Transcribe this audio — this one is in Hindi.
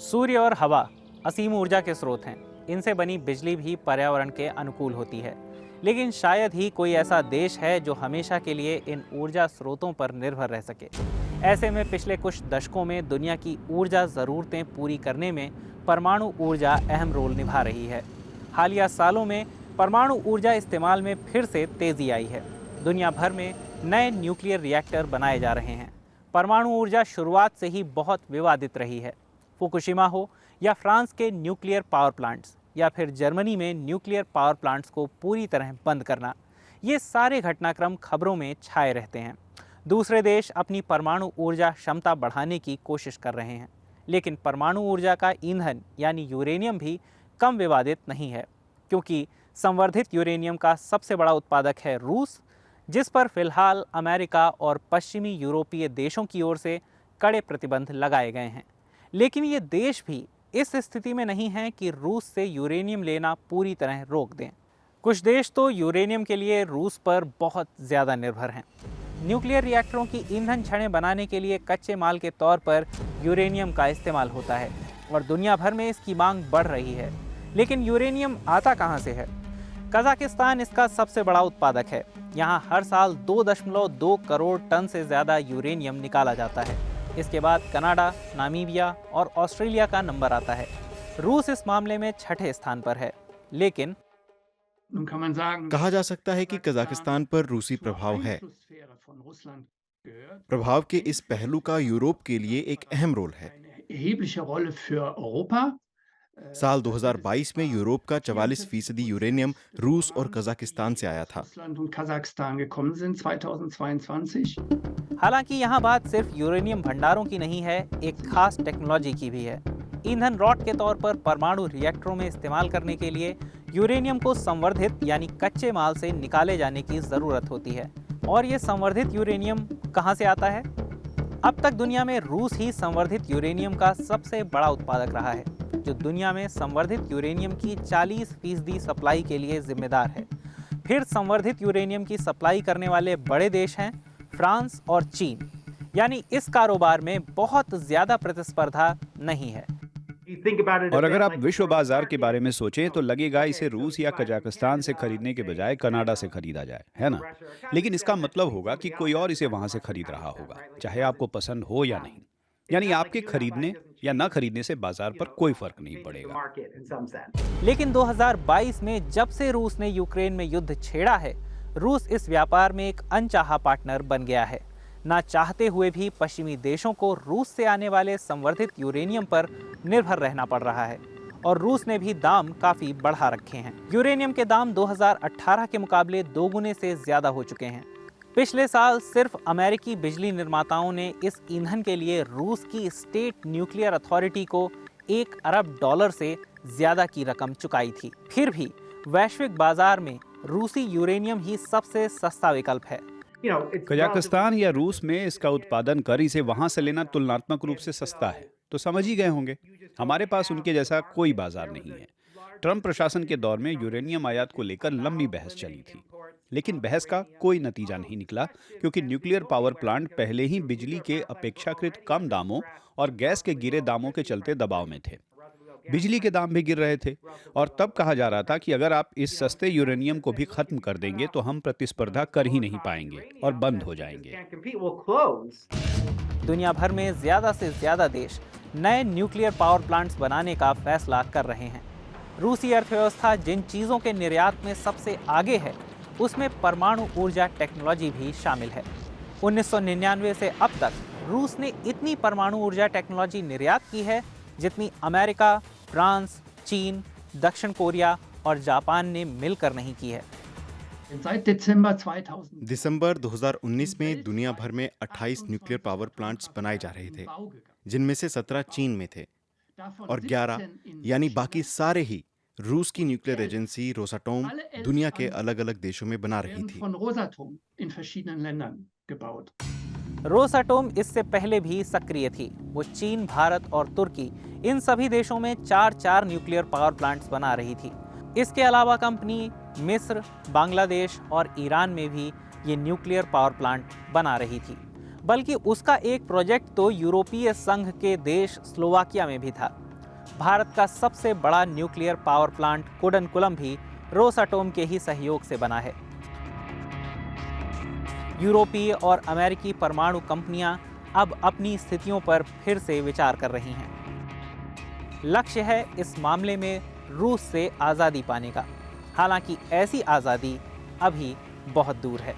सूर्य और हवा असीम ऊर्जा के स्रोत हैं। इनसे बनी बिजली भी पर्यावरण के अनुकूल होती है, लेकिन शायद ही कोई ऐसा देश है जो हमेशा के लिए इन ऊर्जा स्रोतों पर निर्भर रह सके। ऐसे में पिछले कुछ दशकों में दुनिया की ऊर्जा ज़रूरतें पूरी करने में परमाणु ऊर्जा अहम रोल निभा रही है। हालिया सालों में परमाणु ऊर्जा इस्तेमाल में फिर से तेज़ी आई है। दुनिया भर में नए न्यूक्लियर रिएक्टर बनाए जा रहे हैं। परमाणु ऊर्जा शुरुआत से ही बहुत विवादित रही है। फुकुशिमा हो या फ्रांस के न्यूक्लियर पावर प्लांट्स या फिर जर्मनी में न्यूक्लियर पावर प्लांट्स को पूरी तरह बंद करना, ये सारे घटनाक्रम खबरों में छाए रहते हैं। दूसरे देश अपनी परमाणु ऊर्जा क्षमता बढ़ाने की कोशिश कर रहे हैं, लेकिन परमाणु ऊर्जा का ईंधन यानी यूरेनियम भी कम विवादित नहीं है, क्योंकि संवर्धित यूरेनियम का सबसे बड़ा उत्पादक है रूस, जिस पर फिलहाल अमेरिका और पश्चिमी यूरोपीय देशों की ओर से कड़े प्रतिबंध लगाए गए हैं। लेकिन ये देश भी इस स्थिति में नहीं हैं कि रूस से यूरेनियम लेना पूरी तरह रोक दें। कुछ देश तो यूरेनियम के लिए रूस पर बहुत ज़्यादा निर्भर हैं। न्यूक्लियर रिएक्टरों की ईंधन छड़ें बनाने के लिए कच्चे माल के तौर पर यूरेनियम का इस्तेमाल होता है और दुनिया भर में इसकी मांग बढ़ रही है। लेकिन यूरेनियम आता कहाँ से है? कजाकिस्तान इसका सबसे बड़ा उत्पादक है। यहाँ हर साल 2.2 करोड़ टन से ज़्यादा यूरेनियम निकाला जाता है। इसके बाद कनाडा, नामीबिया और ऑस्ट्रेलिया का नंबर आता है। रूस इस मामले में छठे स्थान पर है। लेकिन कहा जा सकता है कि कजाकिस्तान पर रूसी प्रभाव है। प्रभाव के इस पहलू का यूरोप के लिए एक अहम रोल है। साल 2022 में यूरोप का 44% यूरेनियम रूस और कजाकिस्तान से आया था। हालांकि यहाँ बात सिर्फ यूरेनियम भंडारों की नहीं है, एक खास टेक्नोलॉजी की भी है। ईंधन रॉड के तौर पर परमाणु रिएक्टरों में इस्तेमाल करने के लिए यूरेनियम को संवर्धित यानी कच्चे माल से निकाले जाने की ज़रूरत होती है। और ये संवर्धित यूरेनियम कहाँ से आता है? अब तक दुनिया में रूस ही संवर्धित यूरेनियम का सबसे बड़ा उत्पादक रहा है, जो दुनिया में संवर्धित यूरेनियम की 40% सप्लाई के लिए जिम्मेदार है। फिर संवर्धित यूरेनियम की सप्लाई करने वाले बड़े देश हैं फ्रांस और चीन। यानी इस कारोबार में बहुत ज्यादा प्रतिस्पर्धा नहीं है। और अगर आप विश्व बाजार के बारे में सोचें तो लगेगा इसे रूस या कजाकिस्तान से खरीदने के बजाय कनाडा से खरीदा जाए, है ना? लेकिन इसका मतलब होगा कि कोई और इसे वहां से खरीद रहा होगा, चाहे आपको पसंद हो या नहीं। यानी आपके खरीदने या ना खरीदने से बाजार पर कोई फर्क नहीं पड़ेगा। लेकिन 2022 में जब से रूस ने यूक्रेन में युद्ध छेड़ा है, रूस इस व्यापार में एक अनचाहा पार्टनर बन गया है। ना चाहते हुए भी पश्चिमी देशों को रूस से आने वाले संवर्धित यूरेनियम पर निर्भर रहना पड़ रहा है और रूस ने भी दाम काफी बढ़ा रखे हैं। यूरेनियम के दाम 2018 के मुकाबले दोगुने से ज्यादा हो चुके हैं। पिछले साल सिर्फ अमेरिकी बिजली निर्माताओं ने इस ईंधन के लिए रूस की स्टेट न्यूक्लियर अथॉरिटी को $1 अरब से ज्यादा की रकम चुकाई थी। फिर भी वैश्विक बाजार में रूसी यूरेनियम ही सबसे सस्ता विकल्प है। कजाकिस्तान या रूस में इसका उत्पादन कर इसे वहां से लेना तुलनात्मक रूप से सस्ता है, तो समझ ही गए होंगे हमारे पास उनके जैसा कोई बाजार नहीं है। ट्रंप प्रशासन के दौर में यूरेनियम आयात को लेकर लंबी बहस चली थी, लेकिन बहस का कोई नतीजा नहीं निकला, क्योंकि न्यूक्लियर पावर प्लांट पहले ही बिजली के अपेक्षाकृत कम दामों और गैस के गिरे दामों के चलते दबाव में थे। बिजली के दाम भी गिर रहे थे और तब कहा जा रहा था कि अगर आप इस सस्ते यूरेनियम को भी खत्म कर देंगे तो हम प्रतिस्पर्धा कर ही नहीं पाएंगे और बंद हो जाएंगे। दुनिया भर में ज्यादा से ज्यादा देश नए न्यूक्लियर पावर प्लांट्स बनाने का फैसला कर रहे हैं। रूसी अर्थव्यवस्था जिन चीजों के निर्यात में सबसे आगे है, उसमें परमाणु ऊर्जा टेक्नोलॉजी भी शामिल है। 1999 से अब तक रूस ने इतनी परमाणु ऊर्जा टेक्नोलॉजी निर्यात की है जितनी अमेरिका, फ्रांस, चीन, दक्षिण कोरिया और जापान ने मिलकर नहीं की है। दिसंबर 2019 में दुनिया भर में 28 न्यूक्लियर पावर प्लांट्स बनाए जा रहे थे, जिनमें से 17 चीन में थे और 11 यानी बाकी सारे ही रूस की न्यूक्लियर एजेंसी रोसाटोम दुनिया के अलग अलग देशों में बना रही थी। रोसाटोम इससे पहले भी सक्रिय थी। वो चीन, भारत और तुर्की इन सभी देशों में 4 न्यूक्लियर पावर प्लांट्स बना रही थी। इसके अलावा कंपनी मिस्र, बांग्लादेश और ईरान में भी ये न्यूक्लियर पावर प्लांट बना रही थी। बल्कि उसका एक प्रोजेक्ट तो यूरोपीय संघ के देश स्लोवाकिया में भी था। भारत का सबसे बड़ा न्यूक्लियर पावर प्लांट कुडनकुलम भी रोसाटोम के ही सहयोग से बना है। यूरोपीय और अमेरिकी परमाणु कंपनियां अब अपनी स्थितियों पर फिर से विचार कर रही हैं। लक्ष्य है इस मामले में रूस से आज़ादी पाने का। हालांकि ऐसी आज़ादी अभी बहुत दूर है।